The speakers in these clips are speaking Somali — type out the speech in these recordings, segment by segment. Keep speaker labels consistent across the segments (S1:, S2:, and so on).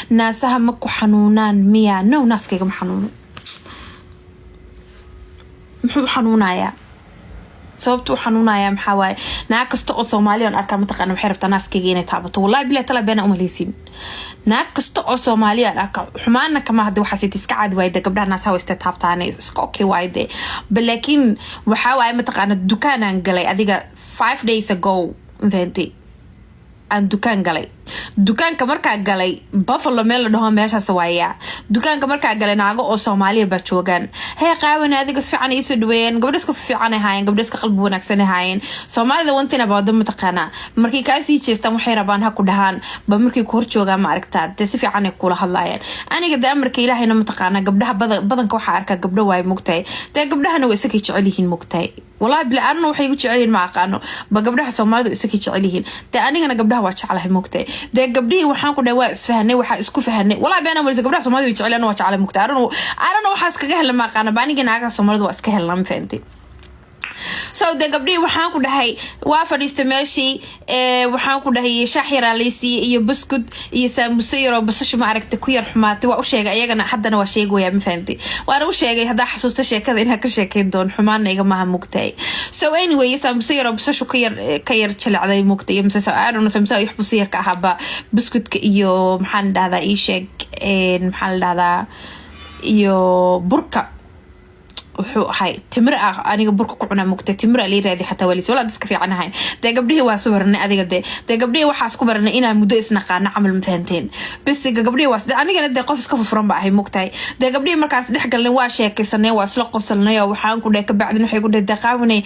S1: ناسها مكو حنونان ميا نو ناس كيغم حنون محو حنونايا sababtu xanuunaya maxaa waay naag kasta oo Soomaaliyan arka mataqaan waxay rabtaa naaskayga inay taabato wallahi bilaa tala been uma leesin naag kasta oo Soomaaliyan arka xumaana kama hadii waxa si iska caad waayda gabdhaha naas hawa istaa taabtaan iska okay waayde balaakiin waxa waay mataqaan dukaanaan galay adiga 5 days ago inventi aan dukaanka markaa galay Buffalo meel la dhaho meeshaas waaya dukaanka markaa galay naago oo Soomaaliya ba joogan hay qaawan adiga si fiican isu dhaweeyeen gabdhaha iska fiican ahaayeen gabdhaha iska qalbi wanaagsan ahaayeen Soomaalida wantina baad mataqaana markii ka sii jeestaan waxay rabaan ha ku dhahaan ba markii ku hor jooga ma aragtaa si fiican ay kula hadlaayeen aniga daamarka Ilaahayna mataqaana gabdhaha badanka waxa arka gabdho way mugtay gabdhahana way iska jecel yihiin mugtay والله بلا أنا وحي يقول شيء ما قانو بقبلها سومالد إسكي شعليهن ده أنا قبلها واش على مكتئ ده قبلي وحنا كنا واقف فهني وحاسكو فهني والله بأنا ولا قبلها سومالد يشعل أنا واش على مكتئ أنا وحاسك جهل ما قانا باني جناك سومالد واسك هلا ما فهمتي سو ده قبلي وحنا كنا هاي وافر يستمشي وحنا كنا هي شاحرة ليسي يبسكت يسمسيرة بس شو ما عرفت كوير حماتي وأشياء أنا حد أنا وشيء ويا مفهمتي وأنا وشيء هذا حسوس شيء كذا إنها كشيء دون حمان يجا معها مكتئ سو anyway يسمسيرة بس شو كير تشلع على مكتئ يمسس أنا نسمسه يحب سير كهبا بسكت كيو محل هذا إيشك محل هذا يو بركة وحي تمرأ أنا بركو كعنا مكتئ تمرأ لي رادي حتى وليس ولا دسك في عنها هاي ده قبليه واسبرنا أذي قدي ده قبليه وحاسكو برنا إنا مدرس نقانا عمل مفهمتين بس قبليه واس ده أنا قلت ده قفز كف فرن بقى هي مكتئ ده قبليه مركز ده حق النواشة كسنة واسلق قرصلنا وحانكو ده كبعد إنه حيقول ده قاوني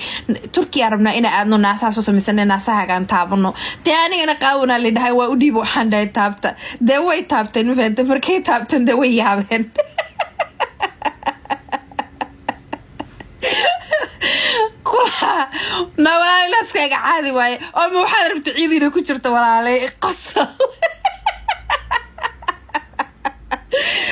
S1: تركيا ربنا إنا أنو ناس أساس مسنة ناسها كان تابنو ده أنا قاونا اللي ده هو ودي بوحان ده تابت ده وي تابتن مفهمت مركي تابتن ده وي يابن كلها نوالي لاسكاك عادي واي أما وحاد ربط عيدينا كجرت ولا قصة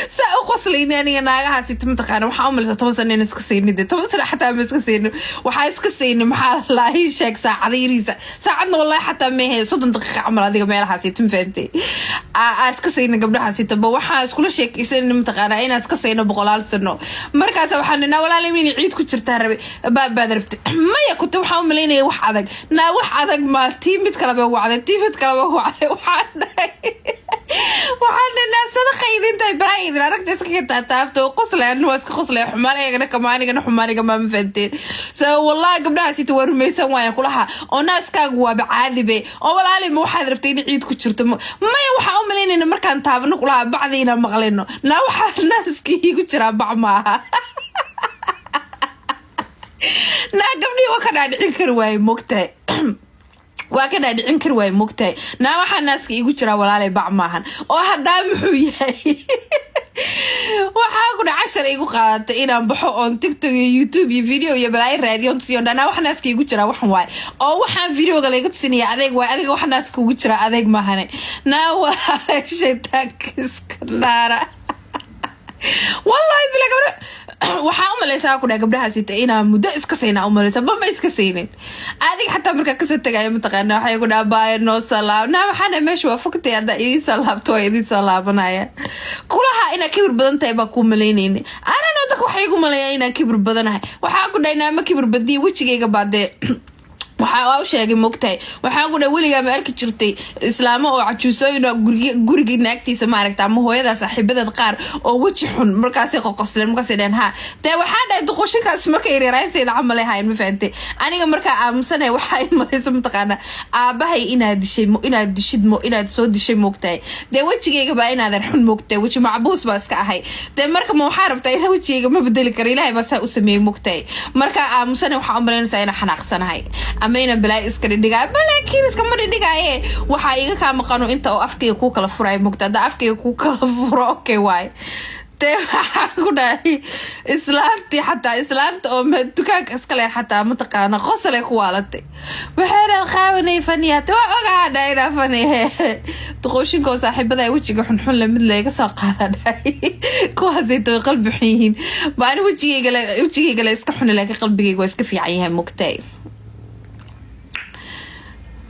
S1: سأقصليني أنا ناقها ست متقانة وحاول تتوصلني نسكسيني ده توصل حتى مسكسيني وحاسكسيني محل الله يشك ساعة ذيريسة ساعدنا والله حتى ما هي صدق دقيقة عمل هذه قبل حسيت مفنتي أسكسيني قبل حسيت بوحاس كل شيء يصير متقانة أنا أسكسيني بقولال سنو مركز وحنا ولا لي مين يعيد كتر تهربي بادربت ما كنت وحاول مليني وحدك نا وحدك ما تيم بتكلم هو على تيم بتكلم هو على وحنا الناس صدق إذا برايد رأيك تسكت تابتو قصلة إنه اسك قصلة حمالي أنا كمان أنا حمالي كمان مفنتين والله قبلها سيتور ميسا وانا كلها وناس كاقوا بعاذبة ولا لي مو حاضر بتيني عيد كتشرت ما يوحى أملين إن مركان تابنو كلها بعدين مغلينو نوحى الناس كي كتشرا بعمها نا قبلي وكنا ندعين كرواي مكتئ وكذا دعين كروي مكتئ نا waxaa naaska igu jira walaalay bac maahan oo hadaa muxuu yahay waxaa ku dhacashar igu qaadatay inaan baxo on TikTok iyo YouTube iyo video iyo balay raadiyo siyo نا waxaa naaska igu jira waxan waay oo waxaan videoga laga tusinaya adeeg waay adiga waxaa naaska ugu jira adeeg maahan نا walaalay shaytaanka iskanaara والله بلا waxaa u malaysaa ku dhaga gabdhaha sita ina muddo iska sayna u malaysaa ma iska saynin adiga xataa marka ka soo tagay mataqaana waxay ku dhaabay no salaam na waxana meesha waa fogtay hada idin salaabto idin salaabanaya kulaha ina kibir badan tahay ba ku malaynayni ana dadku waxay ku malayaa ina kibir badanahay waxaa ku dhaynaa ma kibir badii wajigayga baade waxaa sheegay mugtay waxaa ku dhaw waliga ma arki jirtay islaamo oo cajuusooyina guriga naagtiisa ma aragtaa ama hooyada saaxiibadad qaar oo waji xun markaas ay qoqosleen markaas ay dheen ha taa waxaa dhaay duqoshinkaas markay reerayseeda camal ahayn ma fahamtay aniga marka aamusanay waxay maraysa mataqaana aabahay inaad dishid inaad soo dishay mugtay de wajigayga baa inaad xun mugtay waji macbuus baa iska ahay de marka ma waxaa rabtaa in wajigayga ma bedeli karo ilaahay baa saa u sameeyay mugtay marka aamusanay waxaa u malaynaysaa inaan xanaaqsanahay أمينا بلاي إسكري دقاء بلاكين إسكمري دقاء وحايقا كام قانو إنت أو أفكي كوكا لفراي مقتدا أفكي كوكا لفرا أوكي واي تيحاكونا إسلامتي حتى إسلامت أو مدوكاك إسكالي حتى متقانا غسلي خوالتي وحيرا الخاوني فنيات وقاعدة داينا فني تقوشين كو صاحب بدا وجهك حنحن لمدليك ساقانا داي كوها زيتو قلب حين بأنا وجهي قلا إسكحن لك قلبي وإسكفي عيها مكتايف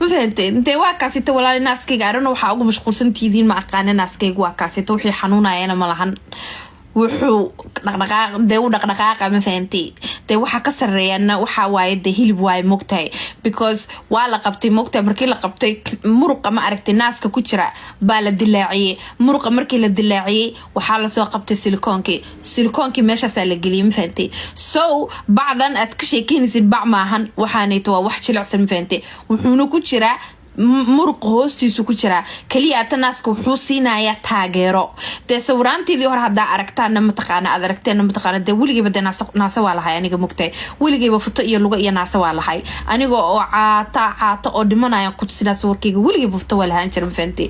S1: ما فهمتي انت واكاسيته ولا ناسكيga arano waxa ugu mashquulsantidiin ma aqaan naaskayga waakaasito wixii xanuunayana ma lahan wuxuu dhaqdhaqaaqa ma fahantay de waxa ka sareeyana waxa waaye de hilib waay mogtay because waa la qabtay mogtay markii la qabtay muruqa ma aragtay naaska ku jira baa la dilaaciyay muruqa markii la dilaaciyay waxa la soo qabtay silikoonki meeshaas la geliyay ma fahantay so bacdan aad ka sheekeynaysid bac maahan waxaanayto waa wax jilicsan ma fahantay wuxuuna ku jira muruq hoostiisu ku jira kaliya tanaaska wuxuu siinayaa taageero de sawiraanteedii hore hadaa aragtaana mataqaana aad aragteena mataqaana de wiligiiba de naasa waa lahay aniga mugtay wiligiiba futo iyo luga iyo naasa waa lahay aniga oo caata oo dhimanaya ku tusina sawirkayga wiligiiba futo waa lahaan jir ma fahantay